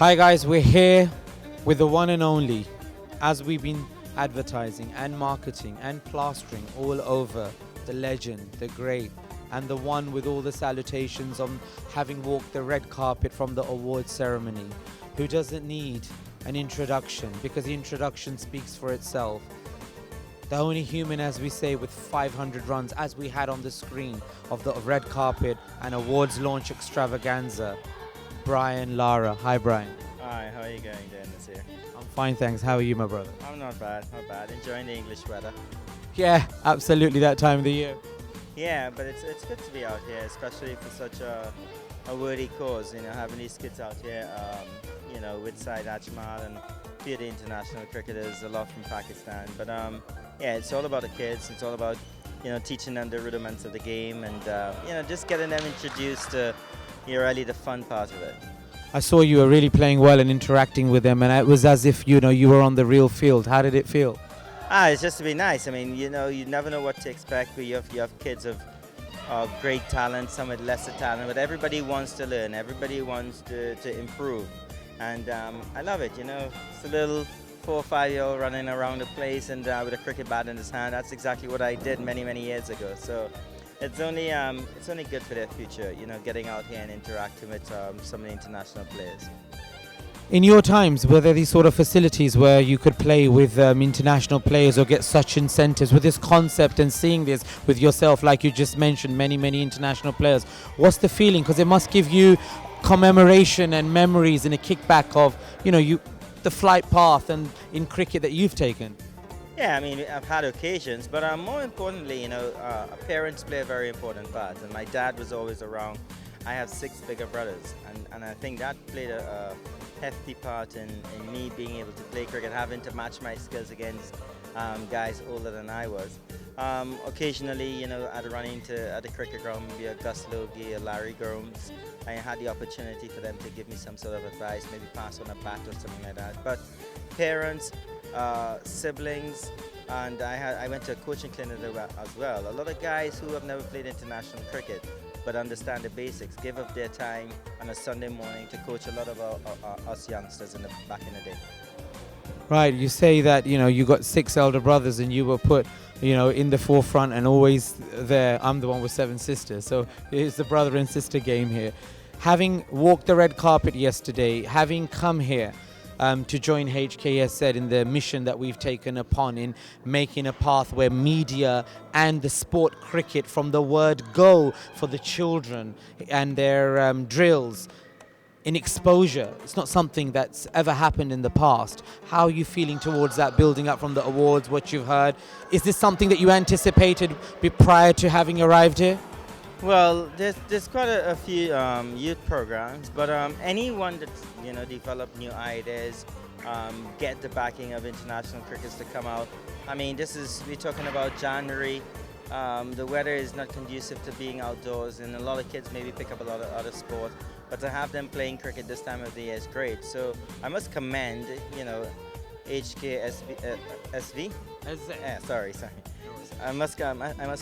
Hi guys, we're here with the one and only, as we've been advertising and marketing and plastering all over, the legend, the great, and the one with all the salutations on having walked the red carpet from the award ceremony, who doesn't need an introduction because the introduction speaks for itself. The only human, as we say, with 500 runs, as we had on the screen of the red carpet and awards launch extravaganza, Brian Lara. Hi, Brian. Hi, how are you going, Dan? This year? I'm fine, thanks. How are you, my brother? I'm not bad, not bad. Enjoying the English weather. Yeah, absolutely, that time of the year. Yeah, but it's good to be out here, especially for such a worthy cause. You know, having these kids out here, with Syed Ajmal and a few of the international cricketers, a lot from Pakistan. But yeah, it's all about the kids. It's all about teaching them the rudiments of the game, and just getting them introduced to really the fun part of it. I saw you were really playing well and interacting with them, and it was as if you were on the real field. How did it feel? It's just to be nice. I mean, you never know what to expect. But you have kids of great talent, some with lesser talent, but everybody wants to learn. Everybody wants to improve, and I love it. It's a little 4 or 5-year-old running around the place and with a cricket bat in his hand. That's exactly what I did many years ago. So it's only good for their future. Getting out here and interacting with some of the international players. In your times, were there these sort of facilities where you could play with international players or get such incentives with this concept and seeing this with yourself, like you just mentioned, many international players? What's the feeling? Because it must give you commemoration and memories and a kickback of, the flight path and in cricket that you've taken. Yeah, I mean, I've had occasions, but more importantly, parents play a very important part. And my dad was always around. I have 6 bigger brothers, and I think that played a hefty part in me being able to play cricket, having to match my skills against guys older than I was. Occasionally, I'd run at the cricket ground, maybe a Gus Logie, a Larry Gromes. I had the opportunity for them to give me some sort of advice, maybe pass on a bat or something like that. But parents, siblings, and I went to a coaching clinic as well. A lot of guys who have never played international cricket but understand the basics, give up their time on a Sunday morning to coach a lot of us youngsters back in the day. Right, you say that you got 6 elder brothers and you were put in the forefront and always there. I'm the one with 7 sisters, so it's the brother and sister game here. Having walked the red carpet yesterday, having come here to join Hksz in the mission that we've taken upon in making a path where media and the sport cricket, from the word go for the children and their drills, in exposure. It's not something that's ever happened in the past. How are you feeling towards that, building up from the awards, what you've heard? Is this something that you anticipated prior to having arrived here? Well, there's quite a few youth programs, but anyone that's develop new ideas, get the backing of international crickets to come out. I mean, we're talking about January. The weather is not conducive to being outdoors, and a lot of kids maybe pick up a lot of other sports, but to have them playing cricket this time of the year is great. So I must commend, HKSV. Sorry. I must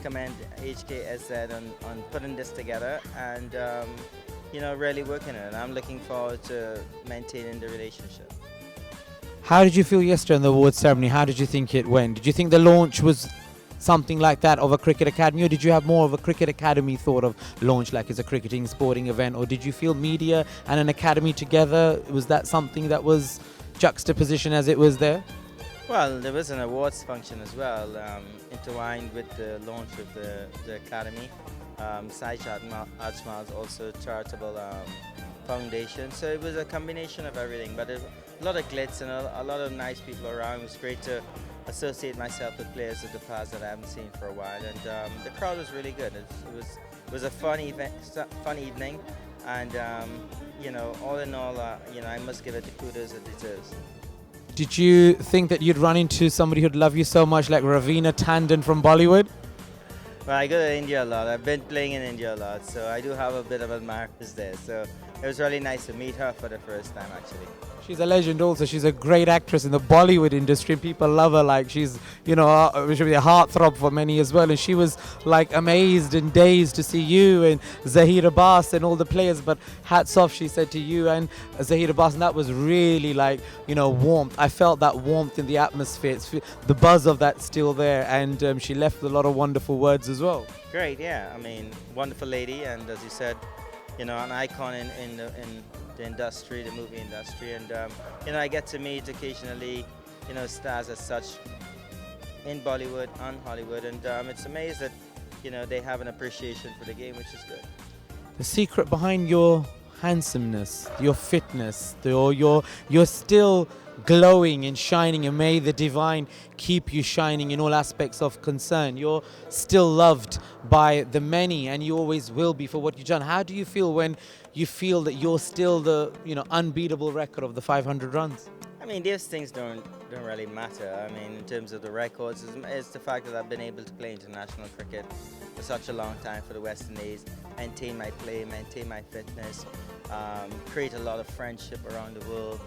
commend Hksz on putting this together and really working on it. I'm looking forward to maintaining the relationship. How did you feel yesterday in the awards ceremony? How did you think it went? Did you think the launch was something like that of a cricket academy, or did you have more of a cricket academy thought of launch, like as a cricketing sporting event, or did you feel media and an academy together? Was that something that was juxtaposition as it was there? Well, there was an awards function as well, intertwined with the launch of the academy. Syed Ajmal is also a charitable foundation, so it was a combination of everything. But a lot of glitz and a lot of nice people around. It was great to associate myself with players of the past that I haven't seen for a while, and the crowd was really good. It was a fun evening, and all in all, I must give it the kudos it deserves. Did you think that you'd run into somebody who'd love you so much, like Raveena Tandon from Bollywood? Well, I go to India a lot. I've been playing in India a lot, so I do have a bit of admirers there. So it was really nice to meet her for the first time, actually. She's a legend also. She's a great actress in the Bollywood industry. People love her. Like she's, you know, she'll be a heartthrob for many as well. And she was like amazed and dazed to see you and Zahir Abbas and all the players. But hats off, she said, to you and Zahir Abbas. And that was really like, you know, warmth. I felt that warmth in the atmosphere. The buzz of that still there. And she left with a lot of wonderful words as well. Great, yeah. I mean, wonderful lady, and as you said, you know, an icon in the industry, the movie industry, and you know, I get to meet occasionally, you know, stars as such in Bollywood and Hollywood, and it's amazing that, you know, they have an appreciation for the game, which is good. The secret behind your handsomeness, your fitness, you're still glowing and shining, and may the divine keep you shining in all aspects of concern. You're still loved by the many, and you always will be for what you've done. How do you feel when you feel that you're still the, you know, unbeatable record of the 500 runs? I mean, these things don't really matter. I mean, in terms of the records, it's the fact that I've been able to play international cricket for such a long time for the West Indies, maintain my play, maintain my fitness, create a lot of friendship around the world,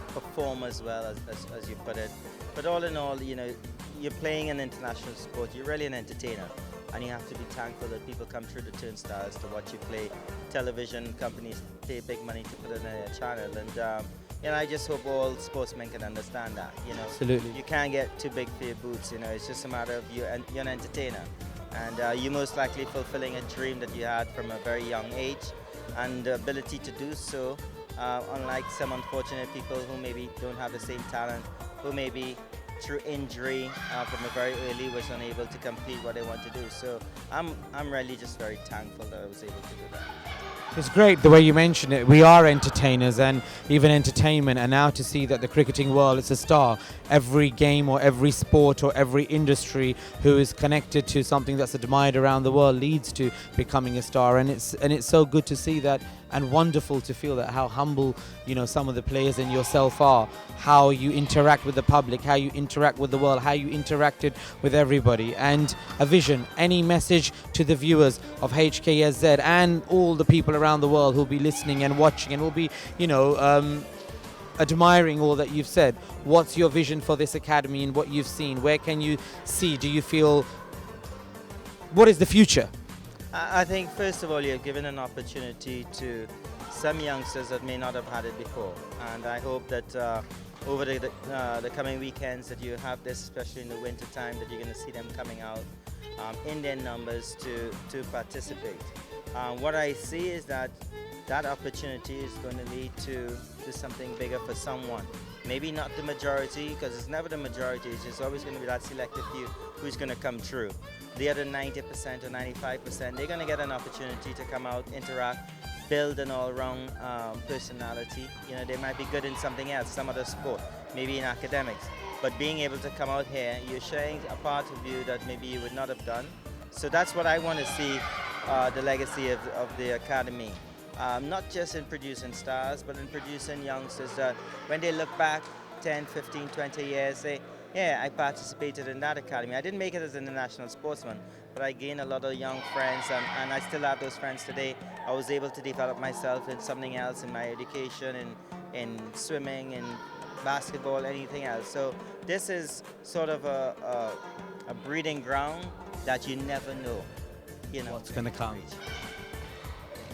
perform as well as you put it. But all in all, you know, you're playing an international sport. You're really an entertainer, and you have to be thankful that people come through the turnstiles to watch you play. Television companies pay big money to put it on their channel, and you know, I just hope all sportsmen can understand that. You know, Absolutely. You can't get too big for your boots. You know, it's just a matter of you're an entertainer, and you're most likely fulfilling a dream that you had from a very young age, and the ability to do so. Unlike some unfortunate people who maybe don't have the same talent, who maybe through injury from a very early was unable to complete what they want to do. So I'm really just very thankful that I was able to do that. It's great the way you mentioned it. We are entertainers and even entertainment, and now to see that the cricketing world is a star. Every game or every sport or every industry who is connected to something that's admired around the world leads to becoming a star, and it's so good to see that, and wonderful to feel that, how humble, you know, some of the players and yourself are, how you interact with the public, how you interact with the world, how you interacted with everybody. And a vision, any message to the viewers of HKSZ and all the people around the world who'll be listening and watching and will be, you know, admiring all that you've said. What's your vision for this academy and what you've seen? Where can you see? Do you feel, what is the future? I think first of all, you're given an opportunity to some youngsters that may not have had it before, and I hope that over the coming weekends that you have this, especially in the winter time, that you're going to see them coming out in their numbers to participate. What I see is that opportunity is going to lead to something bigger for someone. Maybe not the majority, because it's never the majority, it's just always going to be that selective few who's going to come through. The other 90% or 95%, they're going to get an opportunity to come out, interact, build an all-round personality. You know, they might be good in something else, some other sport, maybe in academics. But being able to come out here, you're sharing a part of you that maybe you would not have done. So that's what I want to see, the legacy of the academy. Not just in producing stars, but in producing youngsters that when they look back 10, 15, 20 years, say, yeah, I participated in that academy. I didn't make it as an international sportsman, but I gained a lot of young friends, and I still have those friends today. I was able to develop myself in something else, in my education, in swimming, in basketball, anything else. So this is sort of a breeding ground that you never know, you know, what's going to come.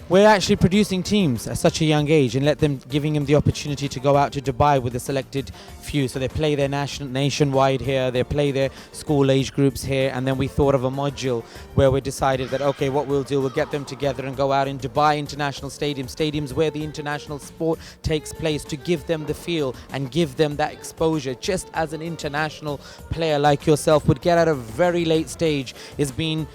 We're actually producing teams at such a young age and giving them the opportunity to go out to Dubai with a selected few. So they play their nationwide here, they play their school age groups here, and then we thought of a module where we decided that, okay, what we'll do, we'll get them together and go out in Dubai International Stadium, stadiums where the international sport takes place, to give them the feel and give them that exposure, just as an international player like yourself would get at a very late stage, is being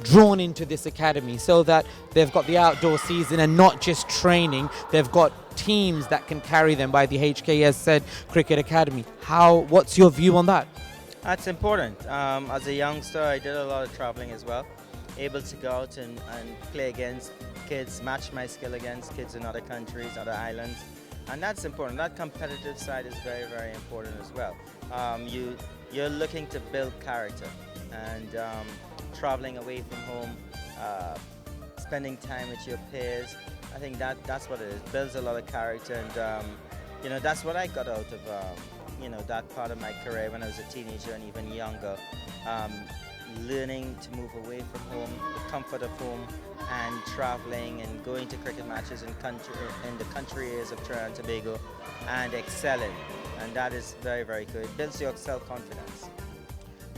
drawn into this academy, so that they've got the outdoor season and not just training, they've got teams that can carry them by the HKS Cricket Academy. What's your view on that? That's important. As a youngster, I did a lot of traveling as well, able to go out and play against kids, match my skill against kids in other countries, other islands, and that's important. That competitive side is very, very important as well. You're looking to build character, and traveling away from home, spending time with your peers. I think that's what it is. Builds a lot of character, and that's what I got out of that part of my career when I was a teenager and even younger. Um, Learning to move away from home, the comfort of home, and traveling and going to cricket matches in the country areas of Trinidad and Tobago, and excelling, and that is very, very good. It builds your self-confidence.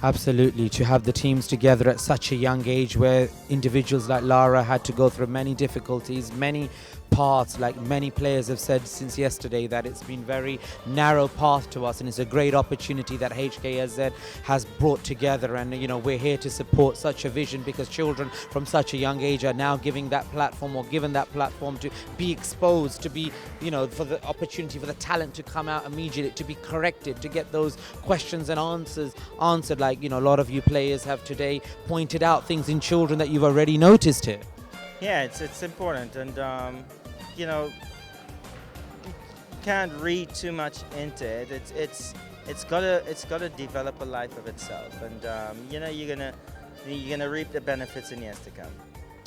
Absolutely, to have the teams together at such a young age, where individuals like Lara had to go through many difficulties, many paths, like many players have said since yesterday, that it's been very narrow path to us, and it's a great opportunity that HKSZ has brought together. And we're here to support such a vision, because children from such a young age are now given that platform to be exposed, to be for the opportunity for the talent to come out immediately, to be corrected, to get those questions and answers answered. Like a lot of you players have today pointed out things in children that you've already noticed here. Yeah, it's important, and you can't read too much into it. It's gotta develop a life of itself, and you're gonna reap the benefits in years to come.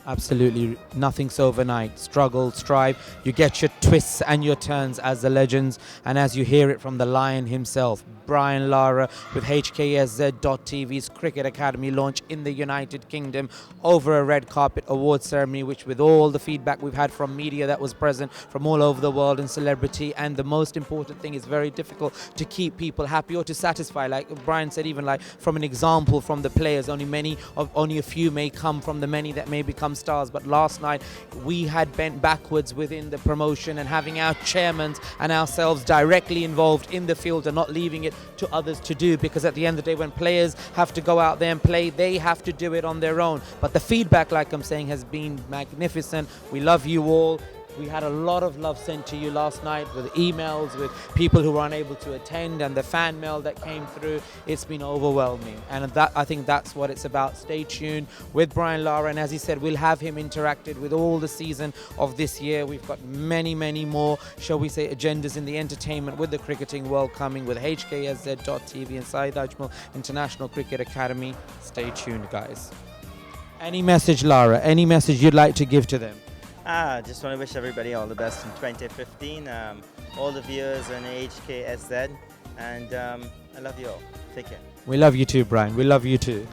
Absolutely, nothing's overnight. Struggle, strive. You get your twists and your turns as the legends, and as you hear it from the Lion himself, Brian Lara, with HKSZ.TV's Cricket Academy launch in the United Kingdom, over a red carpet award ceremony, which, with all the feedback we've had from media that was present from all over the world and celebrity, and the most important thing is very difficult to keep people happy or to satisfy. Like Brian said, even like from an example from the players, only a few may come from the many that may become stars. But last night we had bent backwards within the promotion, and having our chairmen and ourselves directly involved in the field and not leaving it to others to do, because at the end of the day, when players have to go out there and play, they have to do it on their own. But the feedback, like I'm saying, has been magnificent. We love you all. We had a lot of love sent to you last night, with emails, with people who were unable to attend, and the fan mail that came through. It's been overwhelming, and I think that's what it's about. Stay tuned with Brian Lara, and as he said, we'll have him interacted with all the season of this year. We've got many, many more, shall we say, agendas in the entertainment with the cricketing world coming with HKSZ.TV and Syed Ajmal International Cricket Academy. Stay tuned, guys. Any message, Lara? Any message you'd like to give to them? Just want to wish everybody all the best in 2015, all the viewers on HKSZ, and I love you all. Take care. We love you too, Brian. We love you too.